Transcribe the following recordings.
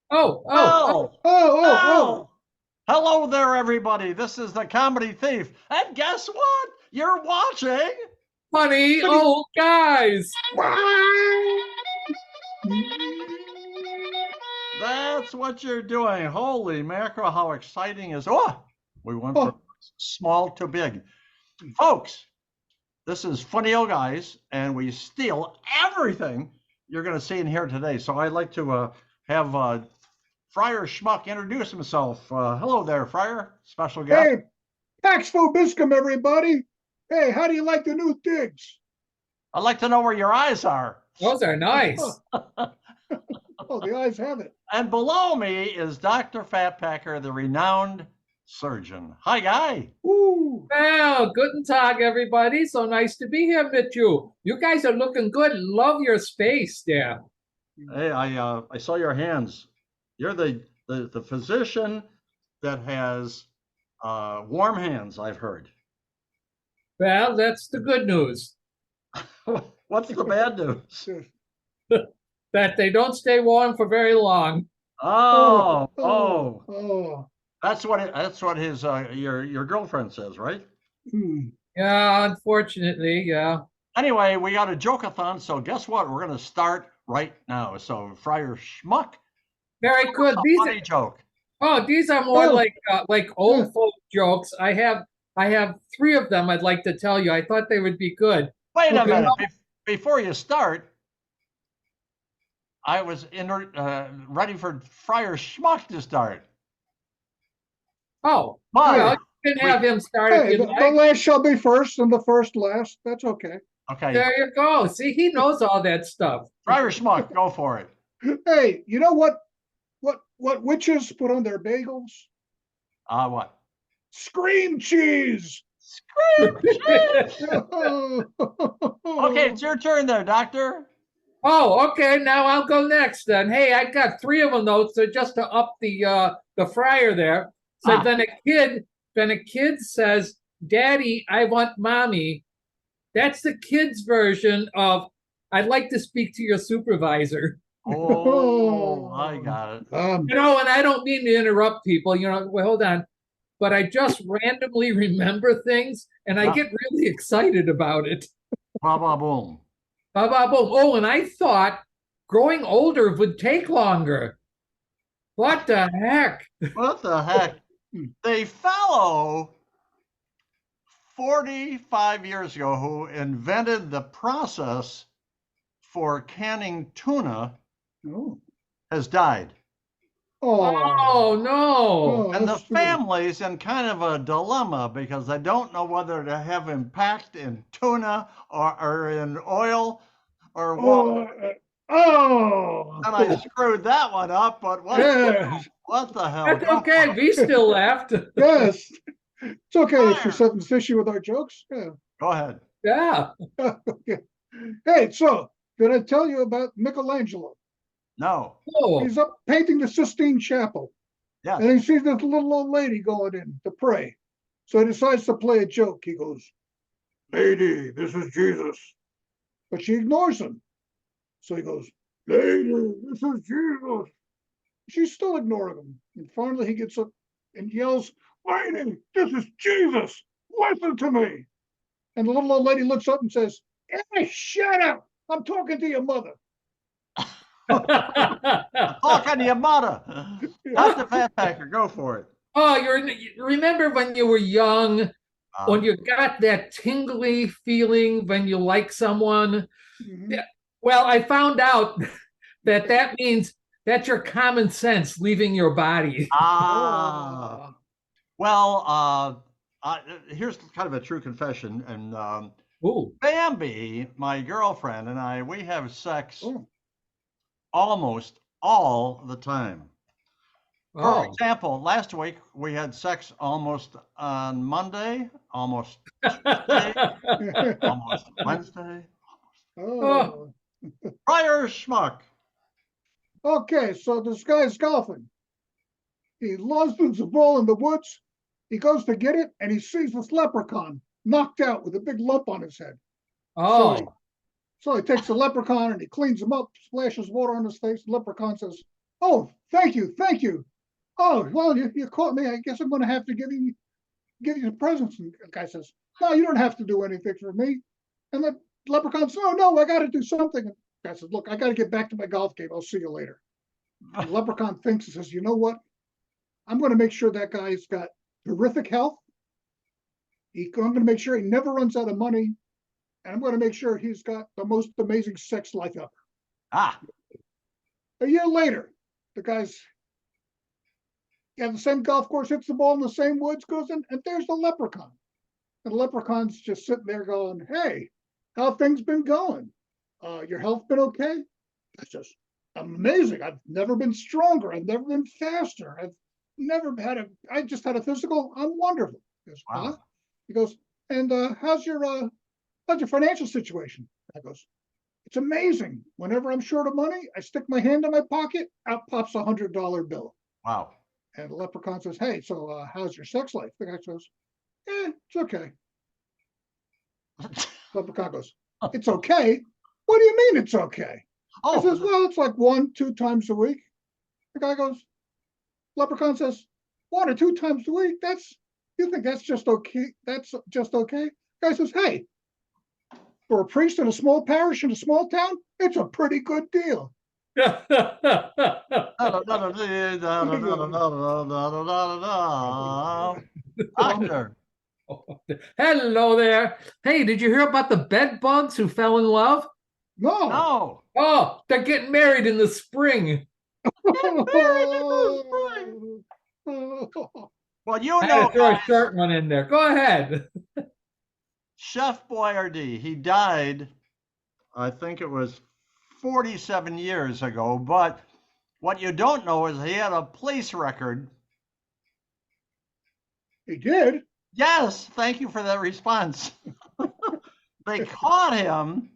Oh, oh, oh, Oh, Oh, oh. Hello there, everybody. This is the Comedy Thief. And guess what? You're watching. funny oh. old guys. That's what you're doing. Holy mackerel, how exciting is. Oh, we went from Oh, small to big. Folks, this is Funny Old Guys, and we steal everything you're going to see and hear today. So I'd like to have Friar Schmuck introduce himself. Hello there, Friar. Special guest. hey, Pax Vobiscum, everybody. Hey, how do you like the new digs? I'd like to know where your eyes are. Those are nice. Oh, the eyes have it. And below me is Dr. Fatpacker, the renowned surgeon. Hi, Guy. Ooh. Well, guten Tag, everybody. So nice to be here with you. You guys are looking good. Love your space there. Hey, I saw your hands. You're the physician that has warm hands, I've heard. Well, that's the good news. What's the bad news? That they don't stay warm for very long. Oh, oh, oh, oh. that's what his your girlfriend says, right? Hmm. Yeah, unfortunately, yeah. Anyway, we got a joke-a-thon, so guess what? We're going to start right now. So, Friar Schmuck, Very good. a funny joke. These are more Oh, like yeah. old folk jokes. I have three of them I'd like to tell you. I thought they would be good. Wait a Okay. minute. Before you start, I was ready for Friar Schmuck to start. Oh, well, But you can we, have him start if Hey, you'd the like. last shall be first and the first last. That's okay. okay, There you go. See, he knows all that stuff. Friar Schmuck, go for it. Hey, you know what? What witches put on their bagels? What? Scream cheese. Scream cheese. Oh, Okay, it's your turn there, Doctor. Oh, okay. Now I'll go next then. Hey, I got three of them though, so just to up the fryer there. So Ah. then a kid says, "Daddy, I want mommy." That's the kid's version of "I'd like to speak to your supervisor." Oh, I got it. And I don't mean to interrupt people. Well, hold on, but I just randomly remember things, and I Yeah. get really excited about it. Ba ba boom. Ba ba boom. Oh, and I thought growing older would take longer. What the heck? What the heck? The fellow 45 years ago who invented the process for canning tuna oh, has died. Oh oh, no. oh, And the that's true. family's in kind of a dilemma because they don't know whether to have him packed in tuna or in oil or what. Oh, oh, And I screwed that one up, but yes, what the hell? That's Go for okay. it. We still left. yes. It's okay if you're Fire. something fishy with our jokes. Yeah. Go ahead. Yeah. Okay. Hey, so did I tell you about Michelangelo? No. Oh. He's up painting the Sistine Chapel, Yes. and he sees this little old lady going in to pray. So he decides to play a joke. He goes, "Lady, this is Jesus." But she ignores him. So he goes, "Lady, this is Jesus." She's still ignoring him. And finally he gets up and yells, "Lady, this is Jesus. Listen to me." And the little old lady looks up and says, "Hey, shut up. I'm talking to your mother." Talking to your mother. Dr. Fatpacker, go for it. Oh, you remember when you were young, when Um, you got that tingly feeling when you like someone? Mhm. Yeah. Well, I found out that means that's your common sense leaving your body. ah, Oh, well, here's kind of a true confession. And Ooh. Bambi, my girlfriend, and I, we have sex oh, almost all the time. For Oh. example, last week we had sex almost on Monday, almost Tuesday, almost Wednesday. Oh. oh. Friar Schmuck. Okay, so this guy's golfing. He lost the ball in the woods. He goes to get it, and he sees this leprechaun knocked out with a big lump on his head. So he, Oh. so he takes the leprechaun and he cleans him up, splashes water on his face. The leprechaun says, Oh, thank you, thank you. Oh, well, you caught me. I guess I'm going to have to give you the presents. And the guy says, no, you don't have to do anything for me. And the leprechaun says, oh, no, I got to do something. And the guy says, look, I got to get back to my golf game. I'll see you later. And the leprechaun thinks and says, you know what? I'm going to make sure that guy's got terrific health. I'm going to make sure he never runs out of money. And I'm going to make sure he's got the most amazing sex life ever. Ah, A year later, the guy's at the same golf course, hits the ball in the same woods, goes in, and there's the leprechaun. And the leprechaun's just sitting there going, hey, how things been going? Your health been okay? That's just amazing. I've never been stronger. I've never been faster. I just had a physical. I'm wonderful. He goes, huh? wow. He goes, and how's your financial situation? I goes, it's amazing. Whenever I'm short of money, I stick my hand in my pocket, out pops $100 bill. Wow. And the leprechaun says, hey, so how's your sex life? The guy says, it's okay. Leprechaun goes, it's okay? What do you mean it's okay? I says, well, it's like 1-2 times a week. The guy goes, leprechaun says, 1 or 2 times a week? You think that's just okay? That's just okay? The guy says, hey, for a priest in a small parish in a small town, it's a pretty good deal. Doctor. Hello there. Hey, did you hear about the bed bugs who fell in love? No. No. Oh, they're getting married in the spring. Well, you I had know, to throw a guys, short one in there. Go ahead. Chef Boyardee, he died, I think it was 47 years ago, but what you don't know is he had a police record. He did? Yes, thank you for that response. They caught him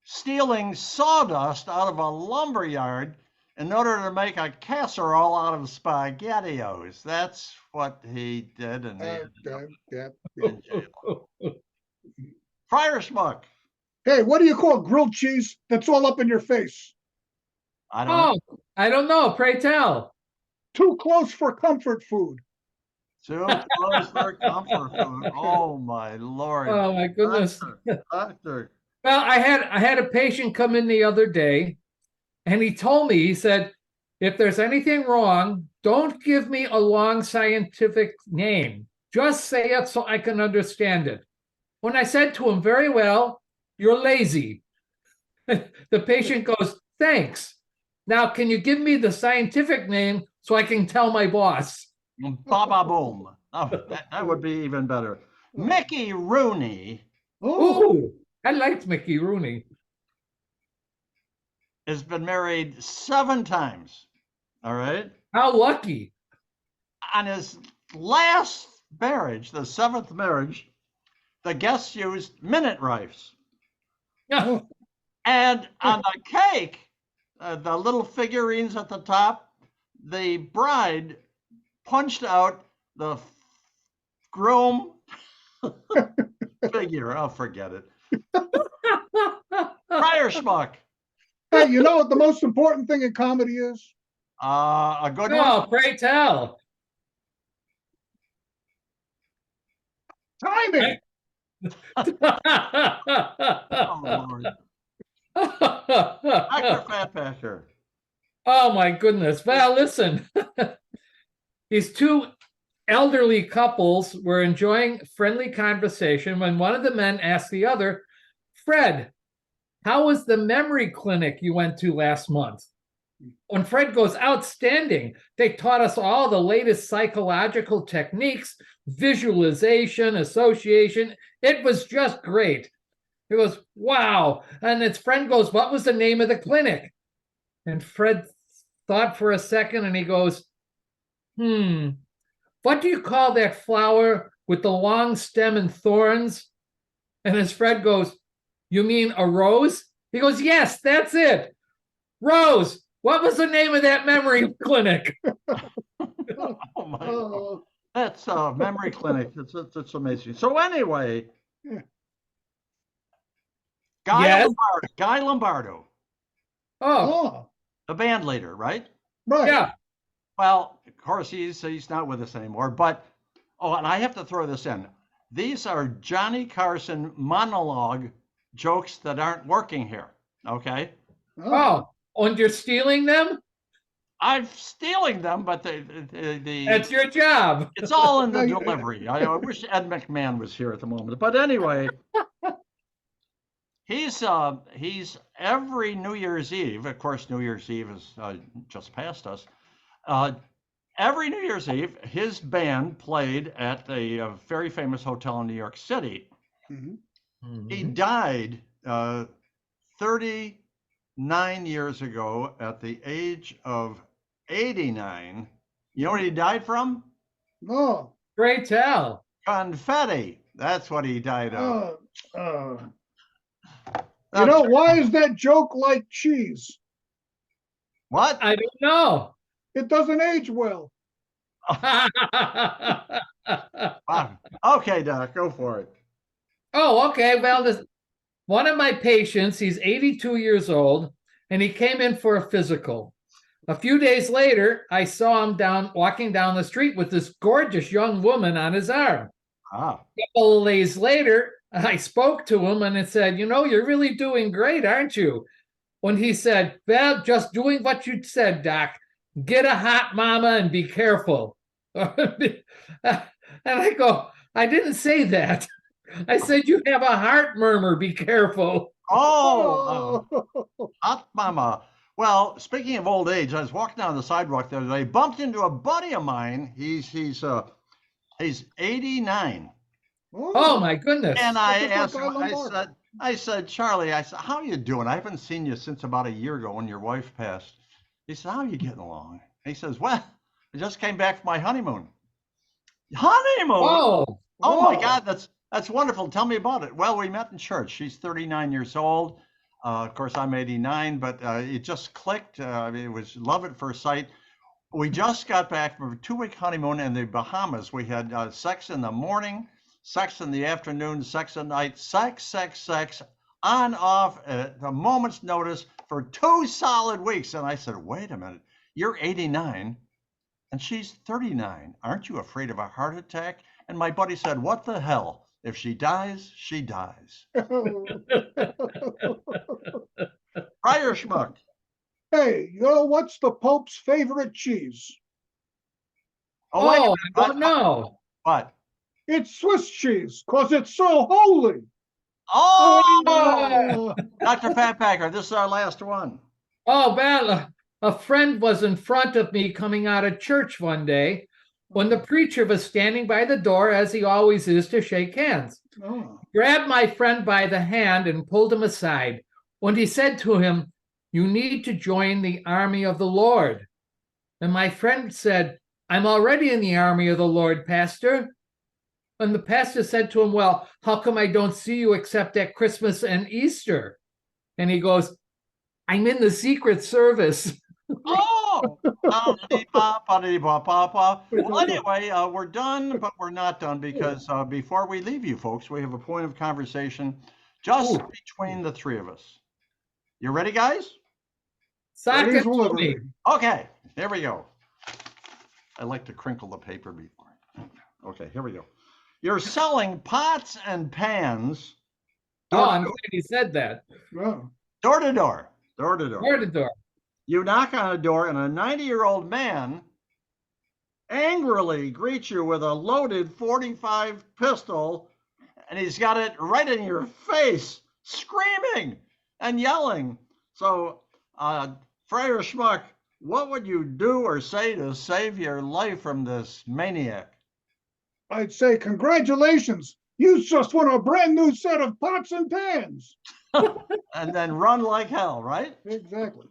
stealing sawdust out of a lumber yard in order to make a casserole out of SpaghettiOs. That's what he did, and he ended up Yeah. in jail. Friar Schmuck. Hey, what do you call grilled cheese that's all up in your face? I don't know. Oh, I don't know. Pray tell. Too close for comfort food. Too close for comfort food. Oh my Lord. Oh my goodness. Doctor. Well, I had a patient come in the other day, and he told me, he said, if there's anything wrong, don't give me a long scientific name. Just say it so I can understand it. When I said to him, very well, you're lazy. The patient goes, thanks. Now, can you give me the scientific name so I can tell my boss? Baba boom. Oh, that would be even better. Mickey Rooney Oh, I liked Mickey Rooney. has been married 7 times. All right. How lucky. On his last marriage, the 7th marriage, the guests used minute rice. And on the cake, the little figurines at the top, the bride punched out the groom figure. I'll forget it. Friar Schmuck. Hey, you know what the most important thing in comedy is? A good one. Oh, pray tell. Timing. Oh, Lord. Dr. Fatpacker. Oh my goodness. Well, listen. These 2 elderly couples were enjoying friendly conversation when one of the men asked the other, Fred, how was the memory clinic you went to last month? When Fred goes, outstanding. They taught us all the latest psychological techniques, visualization, association. It was just great. He goes, wow. And his friend goes, what was the name of the clinic? And Fred thought for a second and he goes, what do you call that flower with the long stem and thorns? And his friend goes, you mean a rose? He goes, yes, that's it. Rose. What was the name of that memory clinic? Oh my God. That's a memory clinic. It's amazing. So anyway, Guy Yes. Lombardo. Guy Lombardo, Oh, Oh, the band leader, right? Right. Yeah. Well, of course, he's not with us anymore. But and I have to throw this in. These are Johnny Carson monologue jokes that aren't working here. Okay, Oh, and you're stealing them? I'm stealing them, but That's your job. it's all in the Yeah, delivery. I wish Ed McMahon was here at the moment. But anyway, he's every New Year's Eve. Of course, New Year's Eve is just past us. Every New Year's Eve, his band played at a very famous hotel in New York City. Mhm. He died 39 years ago at the age of 89. You know what he died from? No. Great tell. Confetti. That's what he died of. You know, why is that joke like cheese? What? I don't know. It doesn't age well. Wow. Okay, Doc, go for it. Oh, okay. Well, one of my patients, he's 82 years old, and he came in for a physical. A few days later, I saw him walking down the street with this gorgeous young woman on his arm. Ah. A couple of days later, I spoke to him and it said, you're really doing great, aren't you? When he said, well, just doing what you said, Doc. Get a hot mama and be careful. And I go, I didn't say that. I said, you have a heart murmur, be careful. Oh, hot mama. Well, speaking of old age, I was walking down the sidewalk the other day, bumped into a buddy of mine. He's 89. Oh my goodness. And I asked him, I said, Charlie, how you doing? I haven't seen you since about a year ago when your wife passed. He said, how are you getting along? He says, well, I just came back from my honeymoon. Honeymoon? Oh my God, that's wonderful. Tell me about it. Well, we met in church. She's 39 years old. Of course, I'm 89, but it just clicked. It was love at first sight. We just got back from a 2-week honeymoon in the Bahamas. We had sex in the morning, sex in the afternoon, sex at night, sex, on, off, at a moment's notice for 2 solid weeks. And I said, wait a minute, you're 89 and she's 39. Aren't you afraid of a heart attack? And my buddy said, what the hell? If she dies, she dies. Friar Schmuck. Hey, what's the Pope's favorite cheese? I don't know. What? It's Swiss cheese, because it's so holy. Oh, Dr. Fatpacker, this is our last one. Oh, well, a friend was in front of me coming out of church one day when the preacher was standing by the door, as he always is, to shake hands. Grabbed my friend by the hand and pulled him aside when he said to him, you need to join the army of the Lord. And my friend said, I'm already in the army of the Lord, Pastor. And the pastor said to him, well, how come I don't see you except at Christmas and Easter? And he goes, I'm in the Secret Service. Oh, well, anyway, we're done, but we're not done because before we leave you folks, we have a point of conversation just between the three of us. You ready, guys? Sock it to me. Okay, here we go. I like to crinkle the paper before. Okay, here we go. You're selling pots and pans. I'm glad he said that. Door to door. Door to door. Door to door. You knock on a door and a 90-year-old man angrily greets you with a loaded .45 pistol, and he's got it right in your face, screaming and yelling. So, Friar Schmuck, what would you do or say to save your life from this maniac? I'd say, congratulations, you just won a brand new set of pots and pans. And then run like hell, right? Exactly.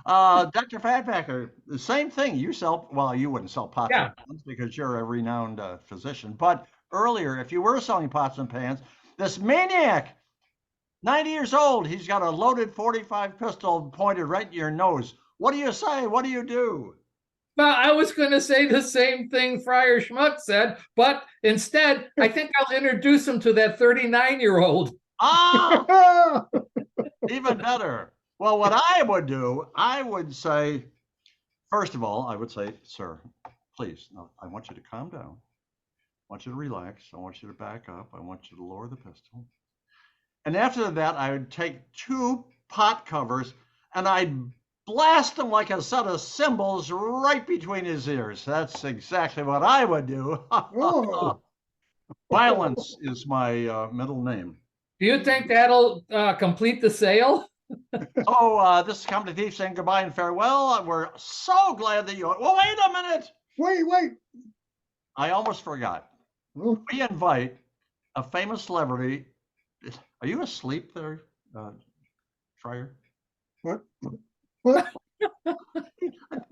Dr. Fatpacker, the same thing. You wouldn't sell pots and pans because you're a renowned physician. But earlier, if you were selling pots and pans, this maniac, 90 years old, he's got a loaded .45 pistol pointed right in your nose. What do you say? What do you do? Well, I was going to say the same thing Friar Schmuck said, but instead, I think I'll introduce him to that 39-year-old. Ah, even better. Well, what I would do, I would say, First of all, I would say, sir, please, no, I want you to calm down. I want you to relax. I want you to back up. I want you to lower the pistol. And after that, I would take 2 pot covers and I'd blast them like a set of cymbals right between his ears. That's exactly what I would do. Oh. Violence is my middle name. Do you think that'll complete the sale? So this is Comedy Thief saying goodbye and farewell. We're so glad that you. Well, wait a minute. Wait. I almost forgot. Oh, We invite a famous celebrity. Are you asleep there, Friar? what?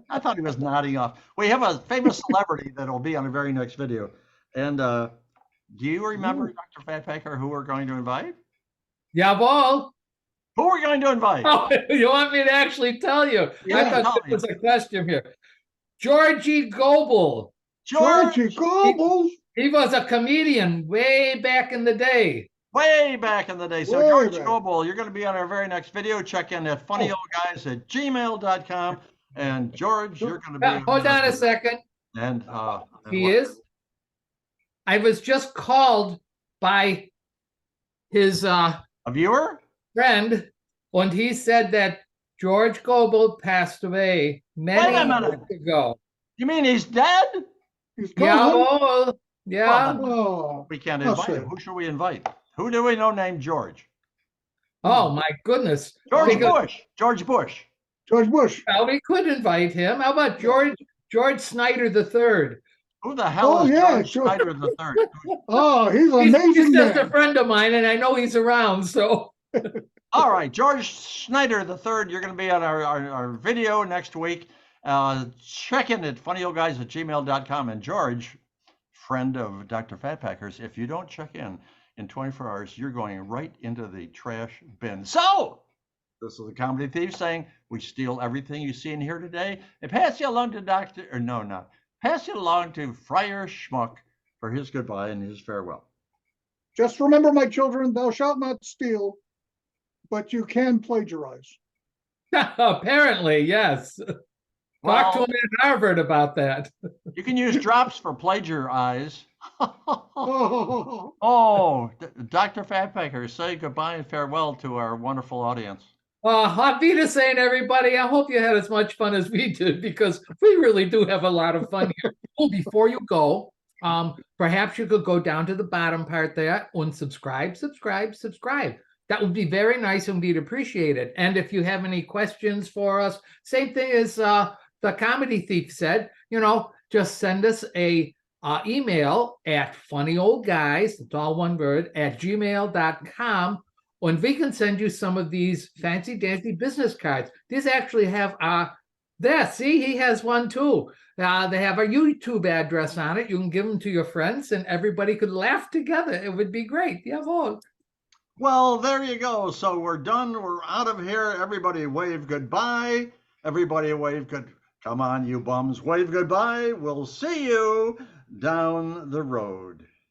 I thought he was nodding off. We have a famous celebrity that will be on the very next video. And do you remember, Dr. Fatpacker, who we're going to invite? Jawohl. Who we're going to invite? Oh, you want me to actually tell you? Yeah, I tell thought me. there was a question here. Georgie Goebel. Georgie Goebbels. He was a comedian way back in the day. Way back in the day. So Way George back. Goebel, you're going to be on our very next video. Check in at funnyoldguys@gmail.com. And George, you're going to be. Hold on a second. And He what- is. I was just called by his a viewer? friend, and he said that George Goebel passed away many Wait a minute. years ago. You mean he's dead? He's gone. Jawohl. Yeah. Well, Oh, We can't That's invite him. it. Who should we invite? Who do we know named George? Oh my goodness. George Because- Bush. George Bush. George Bush. Well, we could invite him. How about George Snyder III? Who the hell Oh, is yeah, George George. Snyder III? Oh, he's an He's amazing just a man. friend of mine, and I know he's around. So All right, George Snyder III, you're going to be on our video next week. Check in at funnyoldguys@gmail.com. And George, friend of Dr. Fatpacker's, if you don't check in 24 hours, you're going right into the trash bin. So, this is the Comedy Thief saying, we steal everything you see in here today and pass you along to pass you along to Friar Schmuck for his goodbye and his farewell. Just remember, my children, thou shalt not steal, but you can plagiarize. apparently, yes. Talk to him at Harvard about that. You can use drops for plagiarize. Oh, Oh, Dr. Fatpacker, say goodbye and farewell to our wonderful audience. Auf Wiedersehen, everybody. I hope you had as much fun as we did, because we really do have a lot of fun here. Oh, before you go, perhaps you could go down to the bottom part there and subscribe. That would be very nice and we'd appreciate it. And if you have any questions for us, same thing as the Comedy Thief said, just send us a email at funnyoldguys, it's all one word, @gmail.com. And we can send you some of these fancy dancy business cards. These actually have there, see, he has one too. They have a YouTube address on it. You can give them to your friends and everybody could laugh together. It would be great. Jawohl. Well, there you go. So we're done. We're out of here. Everybody wave goodbye. Everybody wave good. Come on, you bums. Wave goodbye. We'll see you down the road.